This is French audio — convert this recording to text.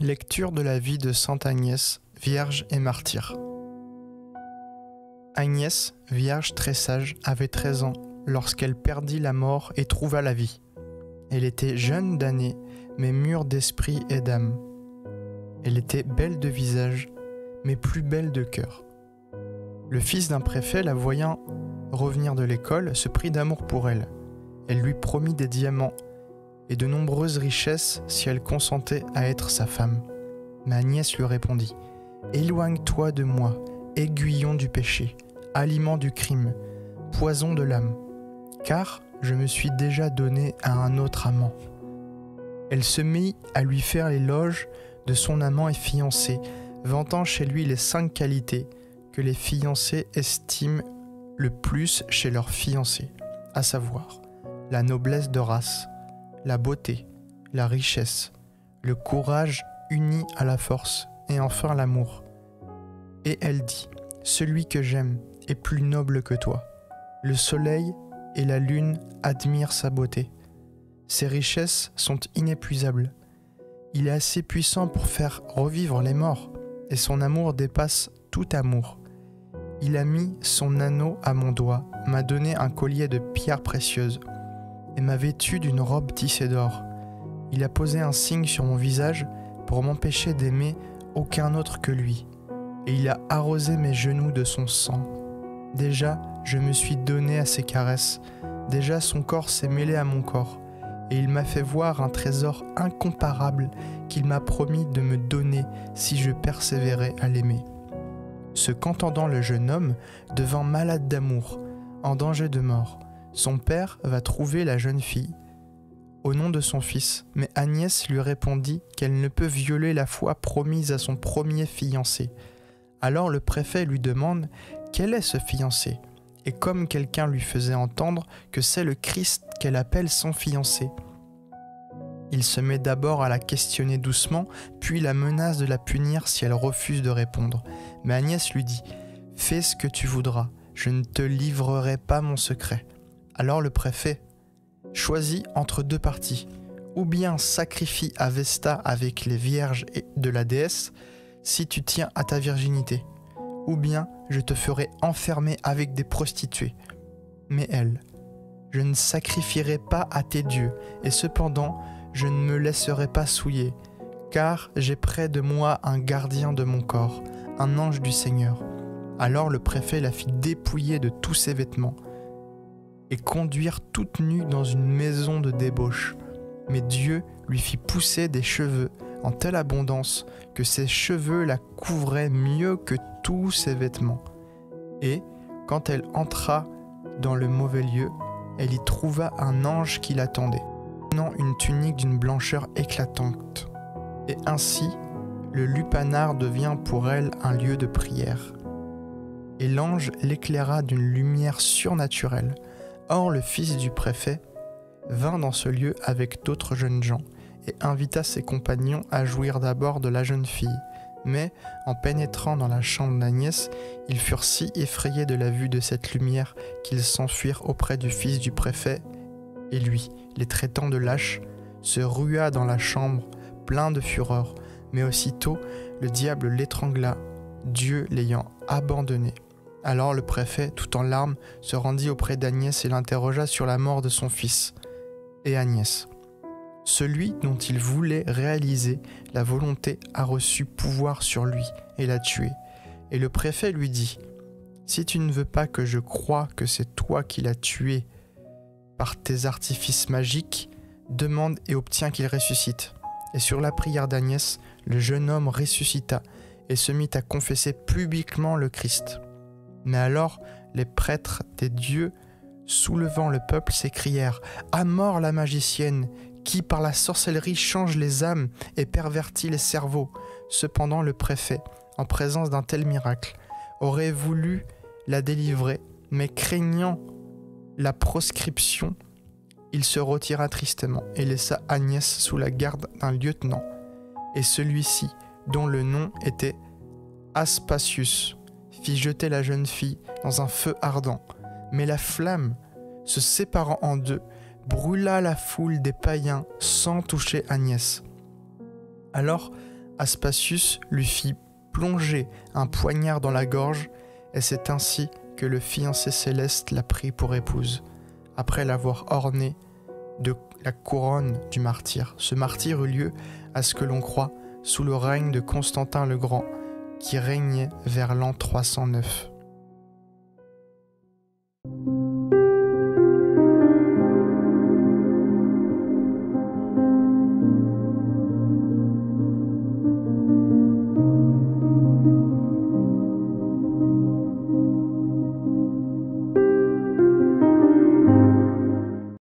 Lecture de la vie de sainte Agnès, vierge et martyre. Agnès, vierge très sage, avait 13 ans lorsqu'elle perdit la mort et trouva la vie. Elle était jeune d'année, mais mûre d'esprit et d'âme. Elle était belle de visage, mais plus belle de cœur. Le fils d'un préfet, la voyant revenir de l'école, se prit d'amour pour elle. Elle lui promit des diamants et de nombreuses richesses si elle consentait à être sa femme. Mais Agnès lui répondit : « Éloigne-toi de moi, aiguillon du péché, aliment du crime, poison de l'âme, car je me suis déjà donné à un autre amant. » Elle se mit à lui faire l'éloge de son amant et fiancé, vantant chez lui les 5 qualités que les fiancés estiment le plus chez leurs fiancés, à savoir la noblesse de race, la beauté, la richesse, le courage uni à la force et enfin l'amour. Et elle dit : « Celui que j'aime est plus noble que toi. Le soleil et la lune admirent sa beauté. Ses richesses sont inépuisables. Il est assez puissant pour faire revivre les morts, et son amour dépasse tout amour. Il a mis son anneau à mon doigt, m'a donné un collier de pierres précieuses, et m'a vêtu d'une robe tissée d'or. Il a posé un signe sur mon visage pour m'empêcher d'aimer aucun autre que lui, et il a arrosé mes genoux de son sang. Déjà, je me suis donné à ses caresses, déjà son corps s'est mêlé à mon corps, et il m'a fait voir un trésor incomparable qu'il m'a promis de me donner si je persévérais à l'aimer. » Ce qu'entendant le jeune homme devint malade d'amour, en danger de mort. Son père va trouver la jeune fille au nom de son fils, mais Agnès lui répondit qu'elle ne peut violer la foi promise à son premier fiancé. Alors le préfet lui demande quel est ce fiancé, et comme quelqu'un lui faisait entendre que c'est le Christ qu'elle appelle son fiancé. Il se met d'abord à la questionner doucement, puis la menace de la punir si elle refuse de répondre. Mais Agnès lui dit : « Fais ce que tu voudras, je ne te livrerai pas mon secret. » Alors le préfet choisit entre 2 parties. Ou bien sacrifie à Vesta avec les vierges de la déesse, si tu tiens à ta virginité. Ou bien je te ferai enfermer avec des prostituées. Mais elle : « Je ne sacrifierai pas à tes dieux, et cependant je ne me laisserai pas souiller, car j'ai près de moi un gardien de mon corps, un ange du Seigneur. » Alors le préfet la fit dépouiller de tous ses vêtements et conduire toute nue dans une maison de débauche. Mais Dieu lui fit pousser des cheveux en telle abondance que ses cheveux la couvraient mieux que tous ses vêtements. Et, quand elle entra dans le mauvais lieu, elle y trouva un ange qui l'attendait, portant une tunique d'une blancheur éclatante. Et ainsi, le lupanar devient pour elle un lieu de prière. Et l'ange l'éclaira d'une lumière surnaturelle. Or le fils du préfet vint dans ce lieu avec d'autres jeunes gens et invita ses compagnons à jouir d'abord de la jeune fille. Mais, en pénétrant dans la chambre d'Agnès, ils furent si effrayés de la vue de cette lumière qu'ils s'enfuirent auprès du fils du préfet, et lui, les traitant de lâches, se rua dans la chambre, plein de fureur. Mais aussitôt, le diable l'étrangla, Dieu l'ayant abandonné. Alors le préfet, tout en larmes, se rendit auprès d'Agnès et l'interrogea sur la mort de son fils. Et Agnès : « Celui dont il voulait réaliser la volonté a reçu pouvoir sur lui et l'a tué. » Et le préfet lui dit : « Si tu ne veux pas que je croie que c'est toi qui l'as tué par tes artifices magiques, demande et obtiens qu'il ressuscite. » Et sur la prière d'Agnès, le jeune homme ressuscita et se mit à confesser publiquement le Christ. Mais alors, les prêtres des dieux, soulevant le peuple, s'écrièrent : « À mort la magicienne, qui par la sorcellerie change les âmes et pervertit les cerveaux. » Cependant le préfet, en présence d'un tel miracle, aurait voulu la délivrer, mais craignant la proscription, il se retira tristement et laissa Agnès sous la garde d'un lieutenant. Et celui-ci, dont le nom était Aspasius, fit jeter la jeune fille dans un feu ardent. Mais la flamme, se séparant en 2, brûla la foule des païens sans toucher Agnès. Alors Aspasius lui fit plonger un poignard dans la gorge, et c'est ainsi que le fiancé céleste la prit pour épouse, après l'avoir ornée de la couronne du martyr. Ce martyr eut lieu, à ce que l'on croit, sous le règne de Constantin le Grand, qui régnait vers l'an 309.